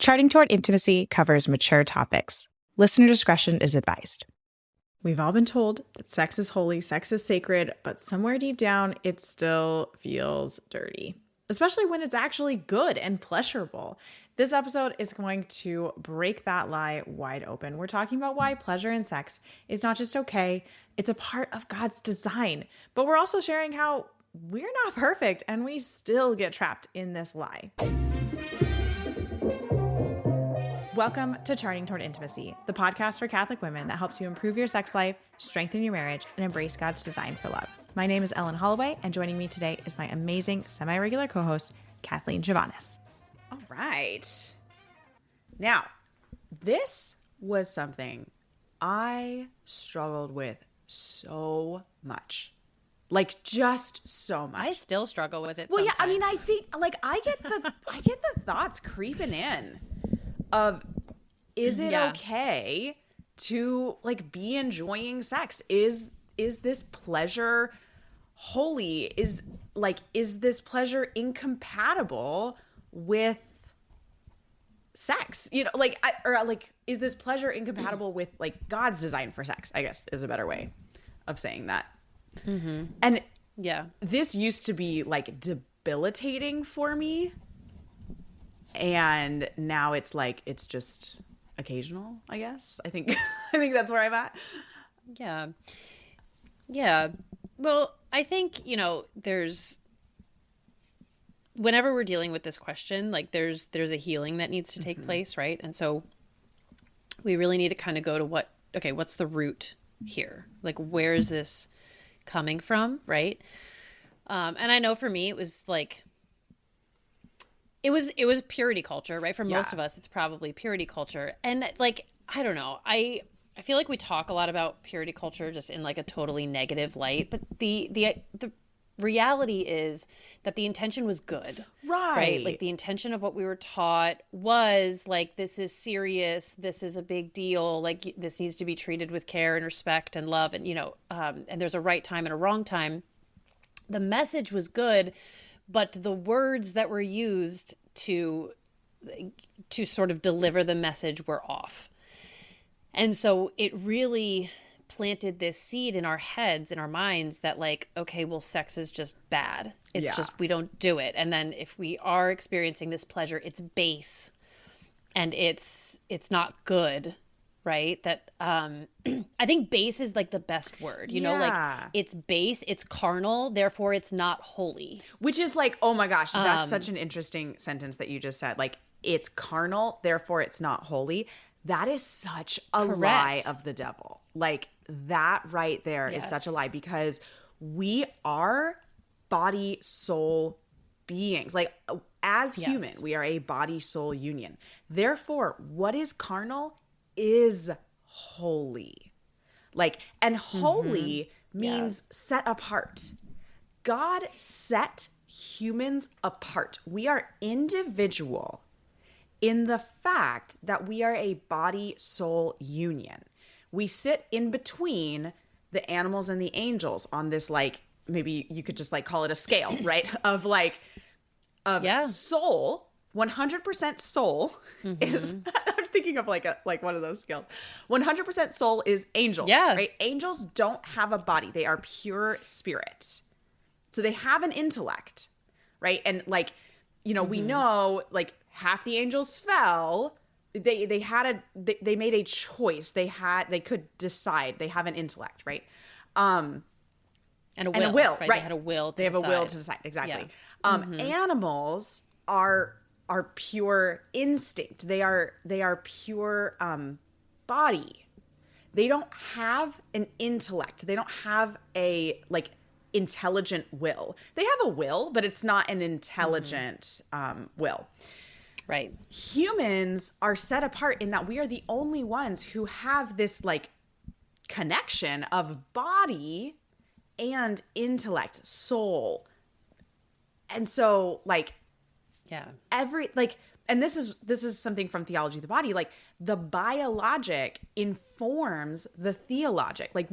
Charting Toward Intimacy covers mature topics. Listener discretion is advised. We've all been told that sex is holy, sex is sacred, but somewhere deep down, it still feels dirty, especially when it's actually good and pleasurable. This episode is going to break that lie wide open. We're talking about why pleasure in sex is not just okay, it's a part of God's design. But we're also sharing how we're not perfect and we still get trapped in this lie. Welcome to Charting Toward Intimacy, the podcast for Catholic women that helps you improve your sex life, strengthen your marriage, and embrace God's design for love. My name is Ellen Holloway, and joining me today is my amazing semi-regular co-host, Kathleen Chovanes. All right. Now, this was something I struggled with so much. Like, just so much. I still struggle with it Well, sometimes. yeah, I mean, I think, like, I get the thoughts creeping in of, is it okay to, like, be enjoying sex? Is this pleasure holy? Is this pleasure incompatible with sex? You know, like, is this pleasure incompatible with, like, God's design for sex, I guess, is a better way of saying that. Mm-hmm. And yeah, this used to be, like, debilitating for me. And now it's like, it's just occasional, I guess. I think that's where I'm at. Yeah. Yeah. Well, I think, whenever we're dealing with this question, like there's a healing that needs to take place, right? And so we really need to kind of go to what's the root here? Like, where is this coming from, right? And I know for me, it was like, it was purity culture, right? For most of us, it's probably purity culture. And like, I don't know. I feel like we talk a lot about purity culture just in like a totally negative light, but the reality is that the intention was good. Right? Like the intention of what we were taught was like, this is serious, this is a big deal, like this needs to be treated with care and respect and love, and and there's a right time and a wrong time. The message was good, but the words that were used to sort of deliver the message were off. And so it really planted this seed in our heads, in our minds, that like, okay, well, sex is just bad. It's just, we don't do it. And then if we are experiencing this pleasure, it's base and it's not good. Right? That I think base is like the best word, like it's base, it's carnal, therefore it's not holy. Which is like, oh my gosh, that's such an interesting sentence that you just said. Like, it's carnal, therefore it's not holy. That is such a lie of the devil. Like, that right there is such a lie, because we are body, soul beings. Like, as human, we are a body, soul union. Therefore, what is carnal is holy. Like, and holy means set apart. God set humans apart. We are individual in the fact that we are a body soul union. We sit in between the animals and the angels on this, like, maybe you could just like call it a scale, right? Of like, soul, 100% soul is, I'm thinking of like one of those scales. 100% soul is angels, right? Angels don't have a body. They are pure spirit. So they have an intellect, right? And like, we know like half the angels fell. They made a choice. They could decide. They have an intellect, right? And a will, right? They had a will to decide. They have a will to decide, exactly. Yeah. Animals are pure instinct. They are pure body. They don't have an intellect. They don't have a like intelligent will. They have a will, but it's not an intelligent will. Right. Humans are set apart in that we are the only ones who have this like connection of body and intellect, soul. And so like, and this is something from Theology of the Body, like the biologic informs the theologic. Like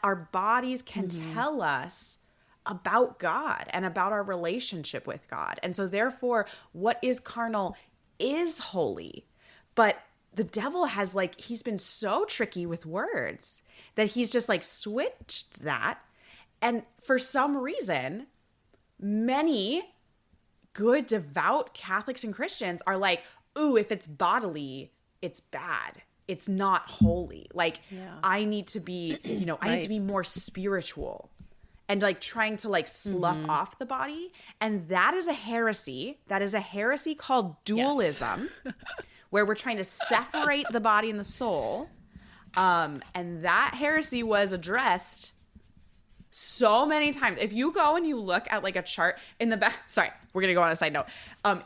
our bodies can tell us about God and about our relationship with God. And so therefore, what is carnal is holy. But the devil has like, he's been so tricky with words that he's just like switched that. And for some reason, many good, devout Catholics and Christians are like, ooh, if it's bodily, it's bad. It's not holy. Like, I need to be, you know, I need to be more spiritual, and like trying to like slough off the body. And that is a heresy. That is a heresy called dualism, where we're trying to separate the body and the soul. And that heresy was addressed so many times. If you go and you look at like a chart in the back, sorry, we're going to go on a side note.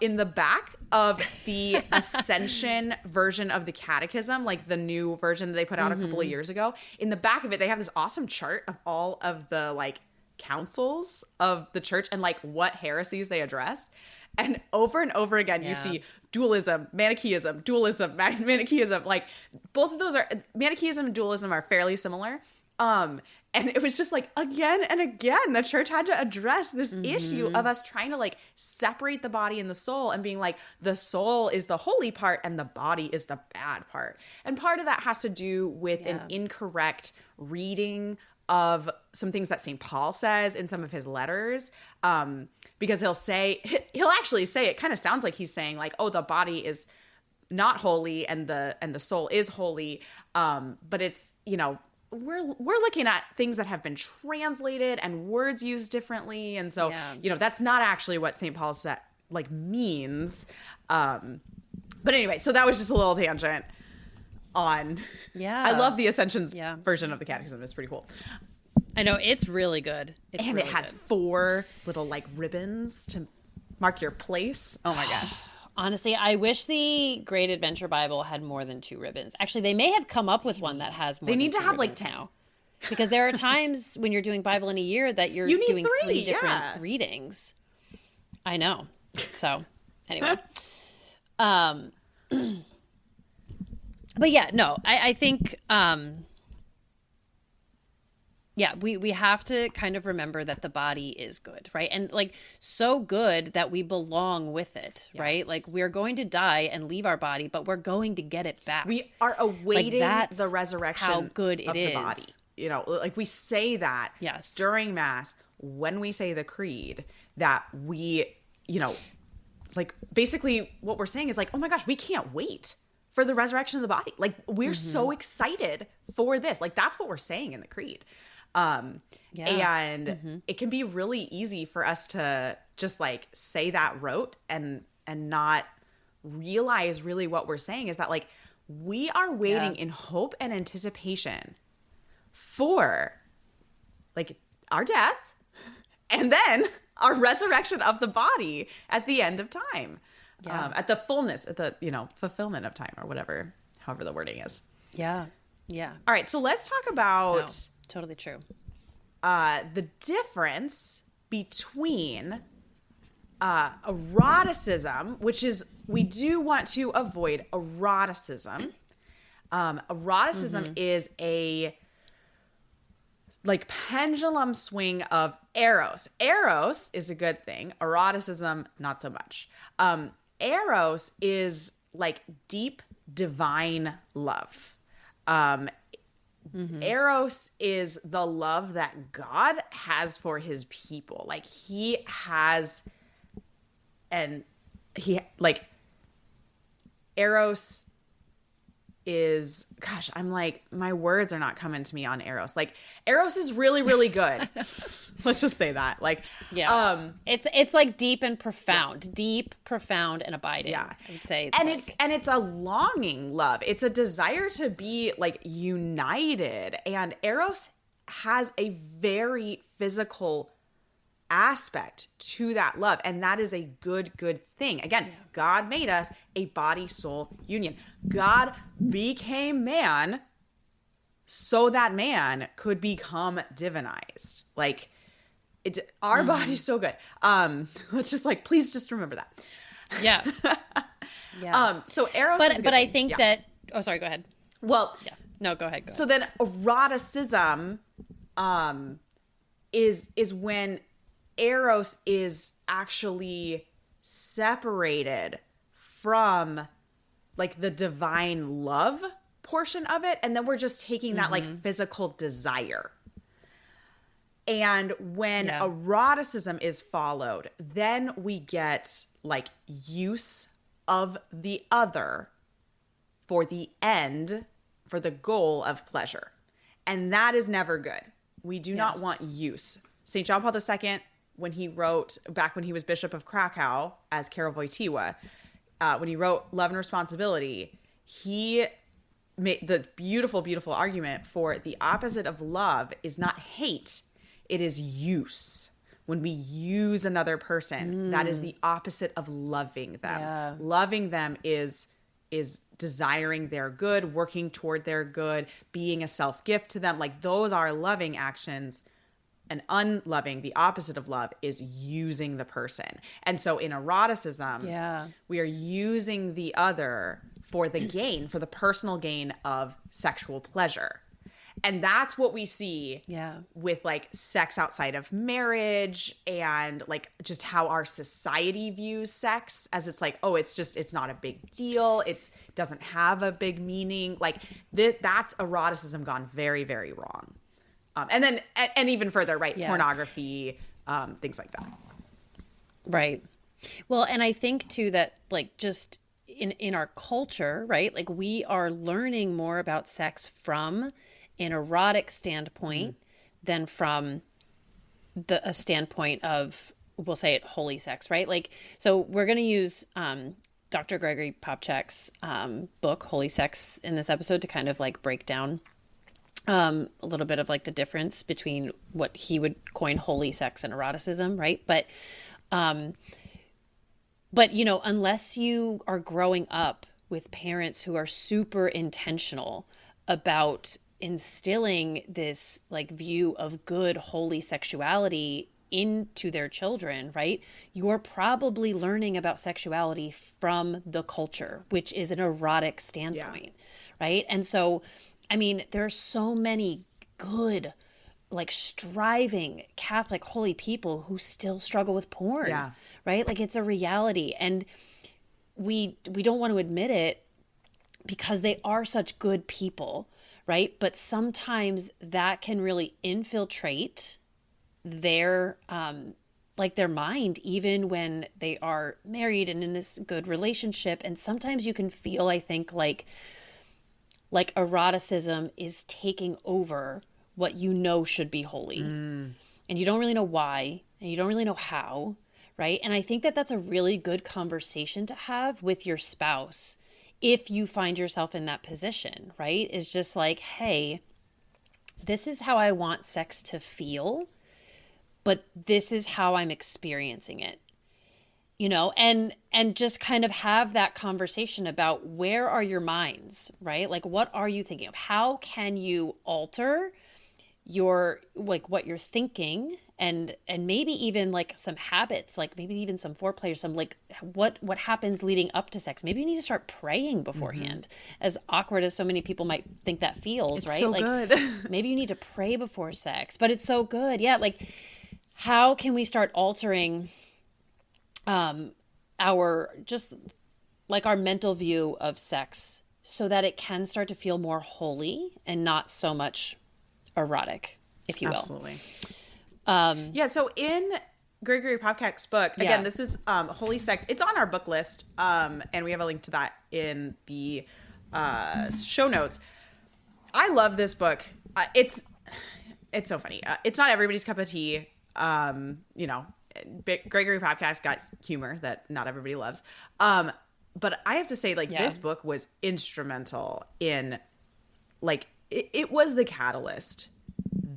In the back of the Ascension version of the Catechism, like the new version that they put out a couple of years ago, in the back of it, they have this awesome chart of all of the like councils of the church and like what heresies they addressed. And over again, you see dualism, Manichaeism, dualism, Manichaeism. Like both of those are, Manichaeism and dualism are fairly similar. And it was just like, again and again, the church had to address this issue of us trying to like separate the body and the soul, and being like, the soul is the holy part and the body is the bad part. And part of that has to do with an incorrect reading of some things that St. Paul says in some of his letters. Because he'll actually say, it kind of sounds like he's saying like, oh, the body is not holy and the soul is holy. But it's, you know, we're looking at things that have been translated and words used differently. And so, you know, that's not actually what St. Paul said, like, means. But anyway, so that was just a little tangent on, I love the Ascensions version of the Catechism. It's pretty cool. I know, it's really good. It's and really it has good. 4 little like ribbons to mark your place. Oh my gosh. Honestly, I wish the Great Adventure Bible had more than 2 ribbons. Actually, they may have come up with one that has more They than need to 2 have like ribbons 10. now. Because there are times when you're doing Bible in a year that you're You need doing 3 different readings. I know. So, anyway. But yeah, no, I think, we have to kind of remember that the body is good, right? And like so good that we belong with it, right? Like we're going to die and leave our body, but we're going to get it back. We are awaiting the resurrection how good of it is. The body. You know, like we say that Yes. during Mass when we say the creed, that we, you know, like basically what we're saying is like, oh my gosh, we can't wait for the resurrection of the body. Like we're so excited for this. Like that's what we're saying in the creed. And it can be really easy for us to just like say that rote and not realize really what we're saying is that like we are waiting in hope and anticipation for like our death and then our resurrection of the body at the end of time, at the fullness, at the, you know, fulfillment of time or whatever, however the wording is. Yeah. Yeah. All right. So let's talk about totally true. The difference between eroticism, which is, we do want to avoid eroticism. Eroticism is a like pendulum swing of eros. Eros is a good thing. Eroticism, not so much. Eros is like deep divine love. Eros is the love that God has for his people. Like he has, and he like Eros is, gosh, I'm like, my words are not coming to me on Eros. Like Eros is really, really good. Let's just say that. Like, it's like deep and profound, deep, profound, and abiding. Yeah, I would say, it's a longing love. It's a desire to be like united, and Eros has a very physical aspect to that love, and that is a good thing. Again, God made us a body soul union. God became man so that man could become divinized. Like our body's so good. Let's just like, please just remember that. Yeah. So Eros is a good but I thing. think that, oh, sorry, go ahead. Well, no, go ahead. So then eroticism is when Eros is actually separated from like the divine love portion of it, and then we're just taking that like physical desire. And when eroticism is followed, then we get like use of the other for the end, for the goal of pleasure. And that is never good. We do not want use. St. John Paul II, when he wrote, back when he was Bishop of Krakow as Karol Wojtyła, when he wrote Love and Responsibility, he made the beautiful, beautiful argument for the opposite of love is not hate, it is use. When we use another person, that is the opposite of loving them. Yeah. Loving them is desiring their good, working toward their good, being a self-gift to them. Like those are loving actions. And unloving, the opposite of love, is using the person. And so in eroticism, we are using the other for the gain, for the personal gain of sexual pleasure. And that's what we see with like sex outside of marriage and like just how our society views sex, as it's like, oh, it's not a big deal. It doesn't have a big meaning. Like that's eroticism gone very, very wrong. And then, and even further, right? Yeah. Pornography, things like that. Right. Well, and I think too that like just in our culture, right? Like we are learning more about sex from an erotic standpoint than from a standpoint of, we'll say it, holy sex, right? Like, so we're going to use Dr. Gregory Popcak's book, Holy Sex, in this episode to kind of like break down a little bit of like the difference between what he would coin holy sex and eroticism, right? But you know, unless you are growing up with parents who are super intentional about instilling this like view of good, holy sexuality into their children, right? You're probably learning about sexuality from the culture, which is an erotic standpoint, right? And so, I mean, there are so many good, like striving Catholic holy people who still struggle with porn, right? Like it's a reality. And we don't want to admit it because they are such good people, right? But sometimes that can really infiltrate their like their mind, even when they are married and in this good relationship. And sometimes you can feel, I think, like eroticism is taking over what you know should be holy. And you don't really know why, and you don't really know how, right? And I think that that's a really good conversation to have with your spouse if you find yourself in that position, right? Is just like, hey, this is how I want sex to feel, but this is how I'm experiencing it, you know, and just kind of have that conversation about where are your minds, right? Like, what are you thinking of? How can you alter your, like, what you're thinking, and maybe even like some habits, like maybe even some foreplay or some like what happens leading up to sex. Maybe you need to start praying beforehand, as awkward as so many people might think that feels, it's right? So like good. Maybe you need to pray before sex, but it's so good. Yeah. Like, how can we start altering our just like our mental view of sex so that it can start to feel more holy and not so much erotic, if you will. Absolutely. So in Gregory Popcak's book, again, this is Holy Sex. It's on our book list, and we have a link to that in the show notes. I love this book. It's so funny. It's not everybody's cup of tea. You know, Gregory Popcak's got humor that not everybody loves. But I have to say, like, this book was instrumental in, like, it was the catalyst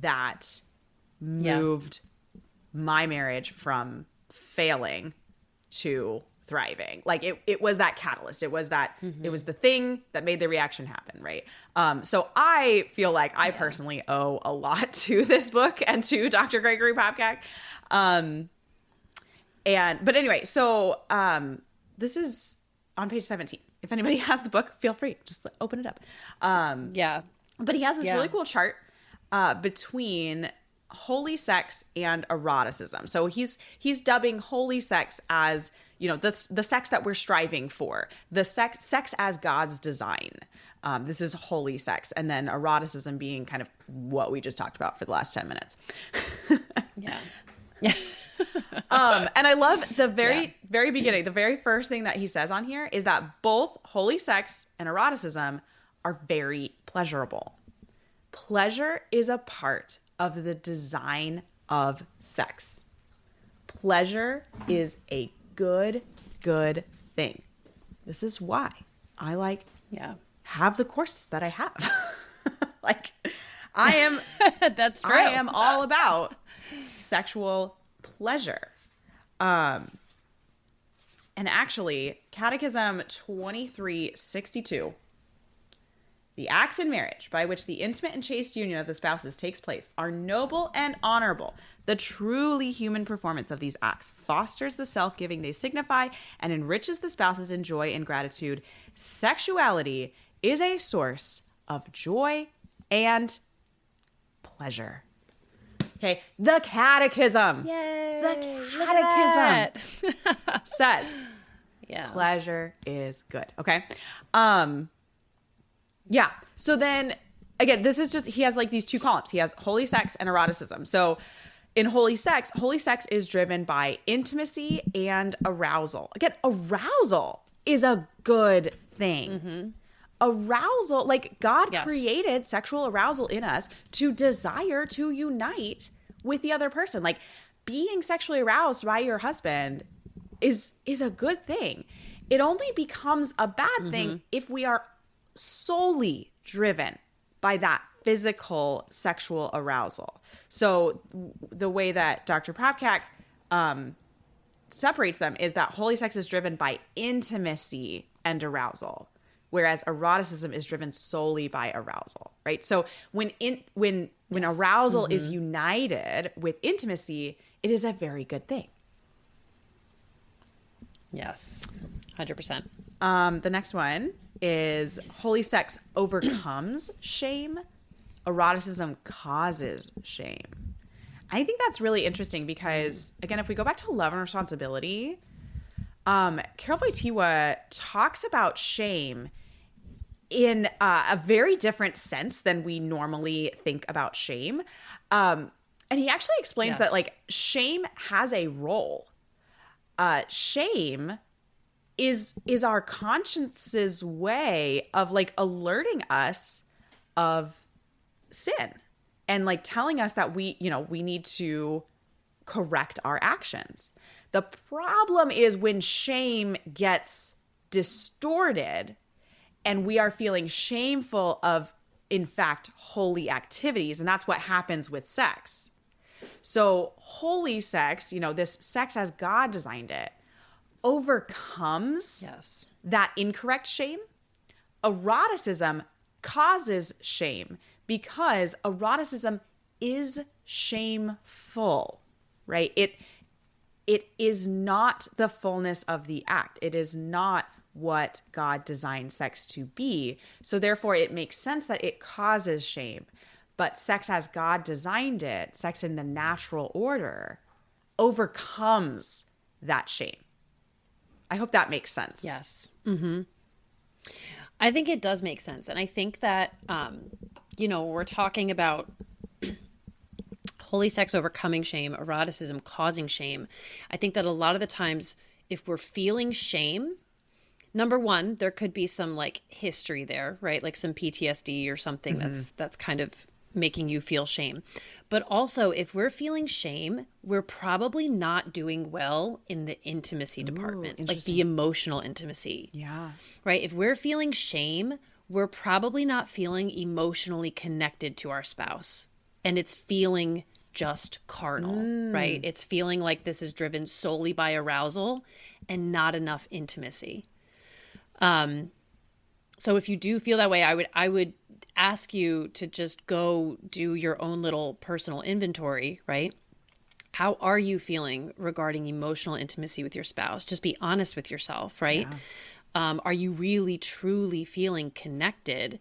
that moved my marriage from failing to thriving. Like it was that catalyst. It was that it was the thing that made the reaction happen, right? So I feel like I personally owe a lot to this book and to Dr. Gregory Popcak. But anyway, so this is on page 17. If anybody has the book, feel free, just open it up. But he has this really cool chart between holy sex and eroticism. So he's dubbing holy sex as, the sex that we're striving for, the sex as God's design. This is holy sex. And then eroticism being kind of what we just talked about for the last 10 minutes. Yeah. And I love the very beginning, the very first thing that he says on here is that both holy sex and eroticism are very pleasurable. Pleasure is a part of the design of sex. Pleasure is a good thing. This is why I have the courses that I have. I am That's true. I am all about sexual pleasure. And actually, Catechism 2362, the acts in marriage by which the intimate and chaste union of the spouses takes place are noble and honorable. The truly human performance of these acts fosters the self-giving they signify and enriches the spouses in joy and gratitude. Sexuality is a source of joy and pleasure. Okay, the Catechism. Yay! The Catechism says, pleasure is good. Okay. Yeah. So then again, this is just, he has like these two columns. He has holy sex and eroticism. So in holy sex is driven by intimacy and arousal. Again, arousal is a good thing. Mm-hmm. Arousal, like God created sexual arousal in us to desire to unite with the other person. Like being sexually aroused by your husband is a good thing. It only becomes a bad thing if we are solely driven by that physical sexual arousal. So the way that Dr. Popcak separates them is that holy sex is driven by intimacy and arousal, whereas eroticism is driven solely by arousal, right? So when arousal is united with intimacy, it is a very good thing. Yes, 100%. The next one is holy sex overcomes shame. Eroticism causes shame. I think that's really interesting because, again, if we go back to love and responsibility, Carol Wojtyła talks about shame in a very different sense than we normally think about shame. And he actually explains that like shame has a role. Shame is our conscience's way of like alerting us of sin and like telling us that we need to correct our actions. The problem is when shame gets distorted and we are feeling shameful of, in fact, holy activities. And that's what happens with sex. So holy sex, this sex as God designed it, overcomes that incorrect shame. Eroticism causes shame because eroticism is shameful, right? It is not the fullness of the act. It is not what God designed sex to be. So therefore, it makes sense that it causes shame. But sex as God designed it, sex in the natural order, overcomes that shame. I hope that makes sense. Yes. Mm-hmm. I think it does make sense. And I think that, we're talking about holy sex overcoming shame, eroticism causing shame. I think that a lot of the times, if we're feeling shame, number one, there could be some like history there, right? Like some PTSD or something that's kind of making you feel shame. But also, if we're feeling shame, we're probably not doing well in the intimacy department, like the emotional intimacy. Yeah. Right? If we're feeling shame, we're probably not feeling emotionally connected to our spouse. And it's feeling just carnal, right? It's feeling like this is driven solely by arousal and not enough intimacy. So if you do feel that way, I would ask you to just go do your own little personal inventory, right? How are you feeling regarding emotional intimacy with your spouse? Just be honest with yourself, right? Yeah. Are you really, truly feeling connected?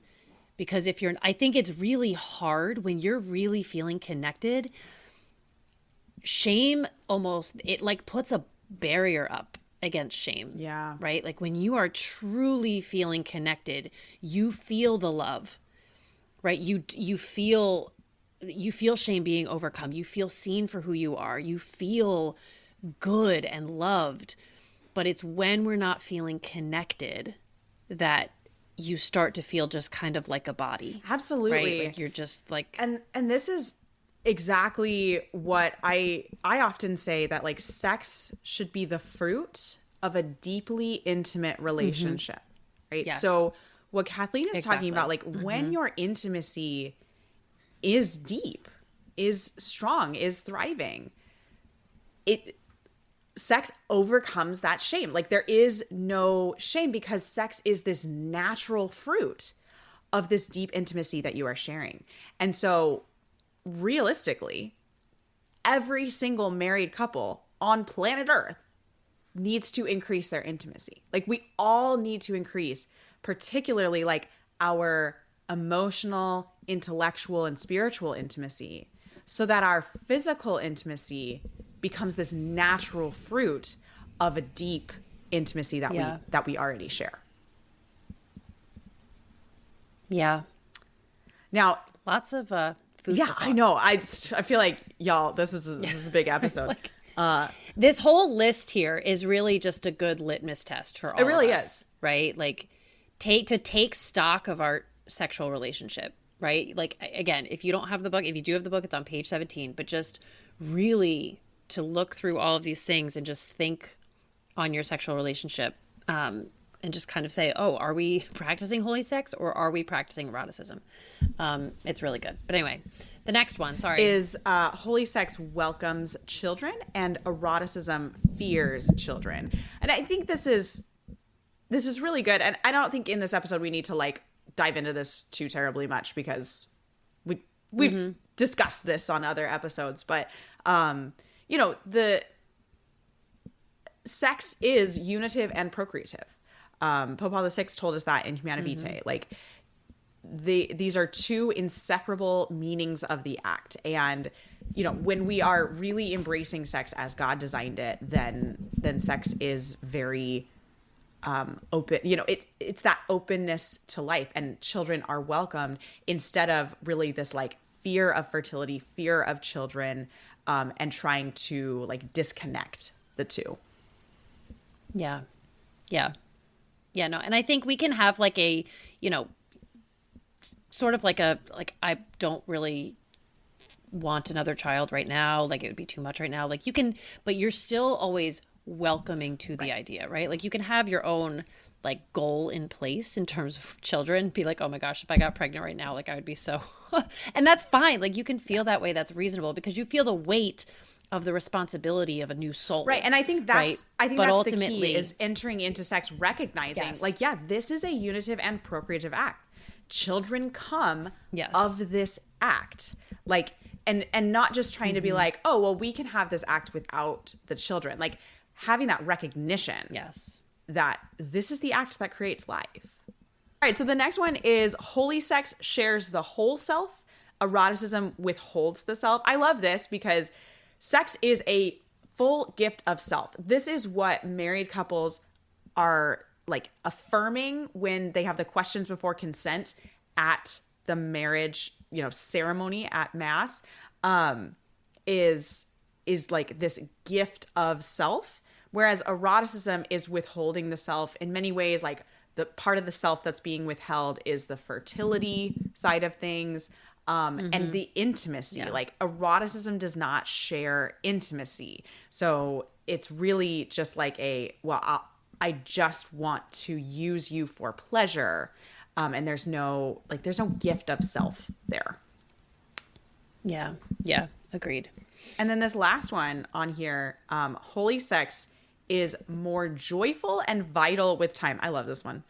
Because I think it's really hard when you're really feeling connected. shame almost, it like puts a barrier up against shame. Yeah. Right? Like when you are truly feeling connected, you feel the love, right? You feel shame being overcome. You feel seen for who you are. You feel good and loved. But it's when we're not feeling connected that you start to feel just kind of like a body. Absolutely. Right? Like you're just like, and this is exactly what I often say, that like sex should be the fruit of a deeply intimate relationship. Right? Yes. So what Kathleen is Exactly. talking about, like when your intimacy is deep, is strong, is thriving, sex overcomes that shame. Like there is no shame because sex is this natural fruit of this deep intimacy that you are sharing. And so realistically, every single married couple on planet Earth needs to increase their intimacy. Like we all need to increase, particularly like our emotional, intellectual, and spiritual intimacy, so that our physical intimacy becomes this natural fruit of a deep intimacy that we already share. yeah. Now, Lots of food for yeah, thought. I know. I feel like y'all, this is a big episode. This whole list here is really just a good litmus test for all It really of us, is. right? Like take stock of our sexual relationship, right? Like again, if you don't have the book, if you do have the book, it's on page 17, but just really to look through all of these things and just think on your sexual relationship, and just kind of say, oh, are we practicing holy sex or are we practicing eroticism? It's really good. But anyway, the next one, sorry. Is holy sex welcomes children and eroticism fears children. And I think this is really good. And I don't think in this episode we need to like dive into this too terribly much because we've discussed this on other episodes. But, you know, the sex is unitive and procreative. Pope Paul VI told us that in Humanae Vitae. Like these are two inseparable meanings of the act. And, you know, when we are really embracing sex as God designed it, then sex is very open. You know, it's that openness to life, and children are welcomed instead of really this like fear of fertility, fear of children, and trying to like disconnect the two. Yeah. No, and I think we can have like a, you know, sort of like I don't really want another child right now. Like it would be too much right now. Like you can, but you're still always welcoming to the idea, right? Like you can have your own like goal in place in terms of children. Be like, oh my gosh, if I got pregnant right now, like I would be so, and that's fine. Like you can feel that way. That's reasonable because you feel the weight of the responsibility of a new soul. Right. And I think that's but that's ultimately, the key, is entering into sex, recognizing like, yeah, this is a unitive and procreative act. Children come of this act. Like, and not just trying to be like, oh, well, we can have this act without the children. Like having that recognition that this is the act that creates life. All right. So the next one is holy sex shares the whole self. Eroticism withholds the self. I love this because sex is a full gift of self. This is what married couples are like affirming when they have the questions before consent at the marriage, you know, ceremony at mass, is like this gift of self. Whereas eroticism is withholding the self in many ways. Like the part of the self that's being withheld is the fertility side of things. And the intimacy, like eroticism does not share intimacy. So it's really just like I just want to use you for pleasure. And there's no gift of self there. Yeah. Agreed. And then this last one on here, holy sex is more joyful and vital with time. I love this one.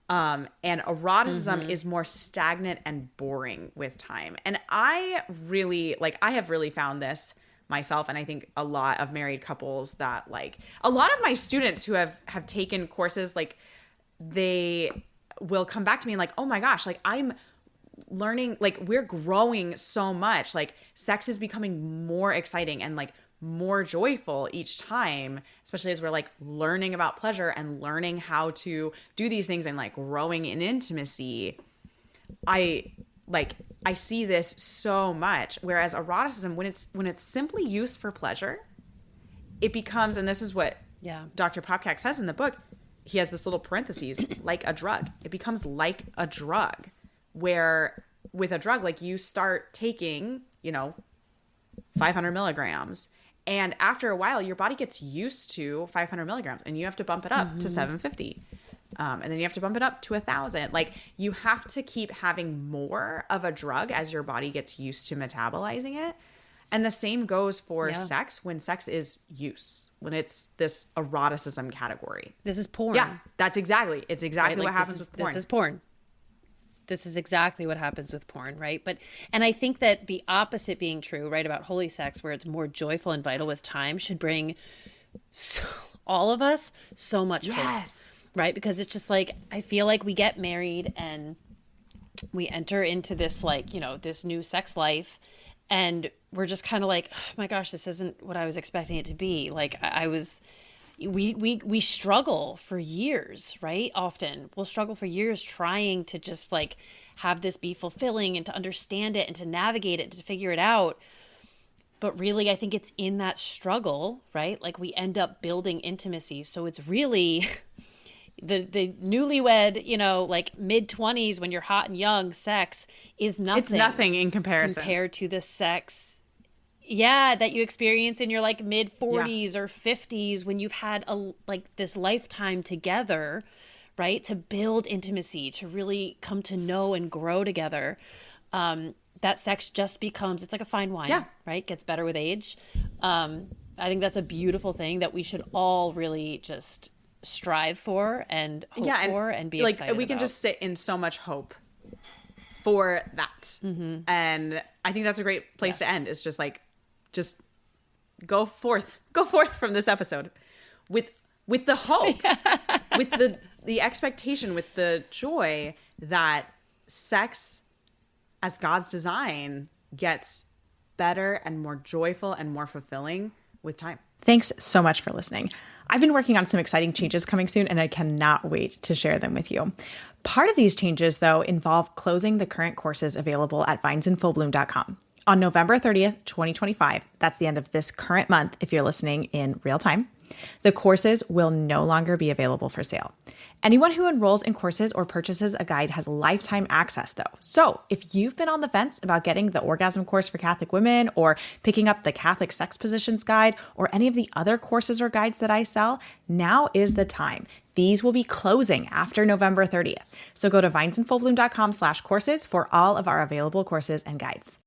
And eroticism is more stagnant and boring with time. And I have really found this myself. And I think a lot of married couples that like a lot of my students who have taken courses, like they will come back to me and like, oh my gosh, like I'm learning, like we're growing so much, like sex is becoming more exciting and like more joyful each time, especially as we're like learning about pleasure and learning how to do these things and like growing in intimacy. I see this so much. Whereas eroticism, when it's simply used for pleasure, it becomes, and this is what Dr. Popcak says in the book, he has this little parentheses, like a drug. It becomes like a drug, where with a drug, like you start taking, 500 milligrams. And after a while, your body gets used to 500 milligrams and you have to bump it up to 750. And then you have to bump it up to 1,000. Like you have to keep having more of a drug as your body gets used to metabolizing it. And the same goes for sex when sex is use, when it's this eroticism category. This is porn. Yeah, it's exactly what happens with porn. This is porn. This is exactly what happens with porn, right? And I think that the opposite being true, right, about holy sex, where it's more joyful and vital with time, should bring all of us so much hope, right? Because it's just like, I feel like we get married and we enter into this like, this new sex life, and we're just kind of like, oh my gosh, this isn't what I was expecting it to be. Like we struggle for years, right? Often we'll struggle for years trying to just like have this be fulfilling and to understand it and to navigate it and to figure it out. But really, I think it's in that struggle, right? Like we end up building intimacy. So it's really the newlywed, like mid-20s when you're hot and young, sex is nothing. It's nothing in comparison. Compared to the sex that you experience in your like mid 40s or 50s when you've had this lifetime together, right? To build intimacy, to really come to know and grow together. That sex just becomes, it's like a fine wine, right? Gets better with age. I think that's a beautiful thing that we should all really just strive for and hope for and be excited about. We can just sit in so much hope for that. And I think that's a great place to end. Is just like, just go forth from this episode with the hope, with the expectation, with the joy that sex as God's design gets better and more joyful and more fulfilling with time. Thanks so much for listening. I've been working on some exciting changes coming soon, and I cannot wait to share them with you. Part of these changes, though, involve closing the current courses available at vinesinfullbloom.com. On November 30th, 2025, that's the end of this current month if you're listening in real time, the courses will no longer be available for sale. Anyone who enrolls in courses or purchases a guide has lifetime access, though. So if you've been on the fence about getting the orgasm course for Catholic women or picking up the Catholic sex positions guide or any of the other courses or guides that I sell, now is the time. These will be closing after November 30th. So go to vinesinfullbloom.com/courses for all of our available courses and guides.